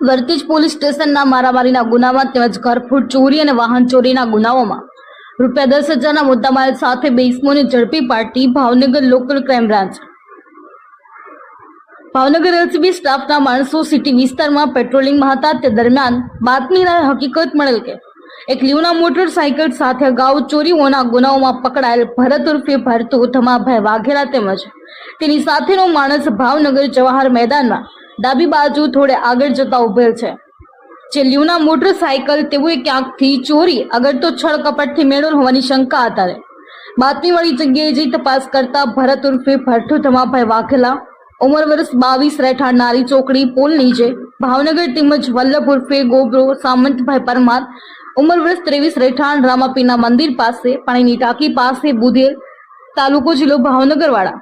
Vartej police સ્ટેશનના મારામારીના ગુનામાં તેમજ ઘરફોડ ચોરી અને વાહન ચોરીના ગુનાઓમાં ₹10,000ના મુદ્દામાલ સાથે 2 ઇસમોને ઝડપી પાડતી Bhavnagar local crime branch. Bhavnagar LCB સ્ટાફના માણસો સિટી વિસ્તારમાં પેટ્રોલિંગમાં હતા તે દરમિયાન બાતમીના હકીકત મળેલ કે એક લીવના મોટરસાયકલ સાથે અગાઉ ચોરીઓના ગુનાઓમાં પકડાયેલ ભરત ઉર્ફે ભરતુ ધમાભાઈ વાઘેલા તેમજ તેની સાથેનો માણસ ભાવનગર જવાહર મેદાનમાં ડાબી બાજુ થોડે આગળ જતા ઉભેલ છે। જે લીવના મોટરસાયકલ તેઓએ ક્યાંકથી ચોરી અગર તો છળ કપટથી મેળવેલ હોવાની શંકા આધારે બાતમીવાળી જગ્યાએ જઈ તપાસ કરતા ભરત ઉર્ફે ભરતુ ધમાભાઈ વાઘેલા ઉંમર વર્ષ 22 રહેઠાણ નારી ચોકડી પોલ નીચે ભાવનગર તેમજ વલ્લભ ઉર્ફે ગોબરો સામંતભાઈ પરમાર ઉંમર વર્ષ 23 રહેઠાણ રામાપીરના મંદિર પાસે પાણીની ટાંકી પાસે બુધેર તાલુકો જિલ્લો ભાવનગર વાળા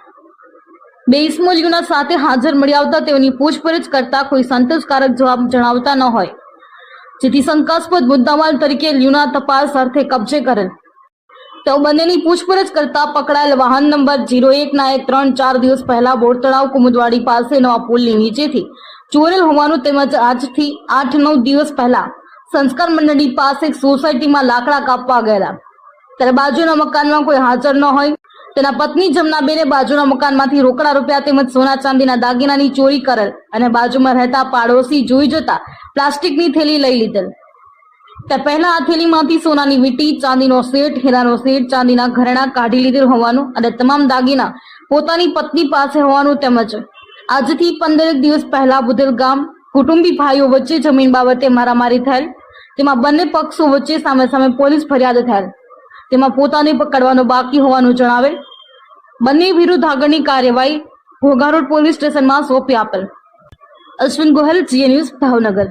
2 ઇસમોજીઓના સાથે હાજર મળી આવતા તેઓની પૂછપરછ કરતા કોઈ સંતોષકારક જવાબ જણાવતા ન હોય જેથી શંકાસ્પદ મુદ્દામાલ તરીકે લીવના તપાસ અર્થે કબજે કરેલ। તેઓ બંનેની પૂછપરછ કરતા પકડાયેલ વાહન નંબર 01 ના 3-4 દિવસ પહેલા બોરતળાવ કુમુદવાડી પાસે નવા પુલની નીચેથી ચોરેલ હોવાનું તેમજ આજથી 8-9 દિવસ પહેલા સંસ્કાર મંડળી પાસે સોસાયટીમાં લાકડા કાપવા ગયેલા ત્યારે બાજુના મકાનમાં કોઈ હાજર ન હોય તેના પત્ની જમનાબેને બાજુના મકાનમાંથી રોકડા રૂપિયા તેમજ સોના ચાંદીના દાગીનાની ચોરી કરેલ અને બાજુમાં રહેતા પાડોશી જોઈ જતા પ્લાસ્ટિકની થેલી લઈ લીધેલ। તે પહેલા આ થેલીમાંથી સોનાની વીંટી, ચાંદીનો સેટ, હીરાનો સેટ, ચાંદીના ઘરેણા કાઢી લીધેલ હોવાનું અને તમામ દાગીના પોતાની પત્ની પાસે હોવાનું તેમજ આજથી 15 દિવસ પહેલા બુધેલ ગામ કુટુંબી ભાઈઓ વચ્ચે જમીન બાબતે મારામારી થયેલ તેમાં બંને પક્ષો વચ્ચે સામે સામે પોલીસ ફરિયાદ થયેલ તેમાં પોતાને પકડવાનું બાકી હોવાનું જણાવેલ। બંને વિરુદ્ધ આગળની કાર્યવાહી ઘોઘા રોડ પોલીસ સ્ટેશનમાં સોંપી આપેલ। અશ્વિન ગોહેલ, જીએ ન્યૂઝ, ભાવનગર।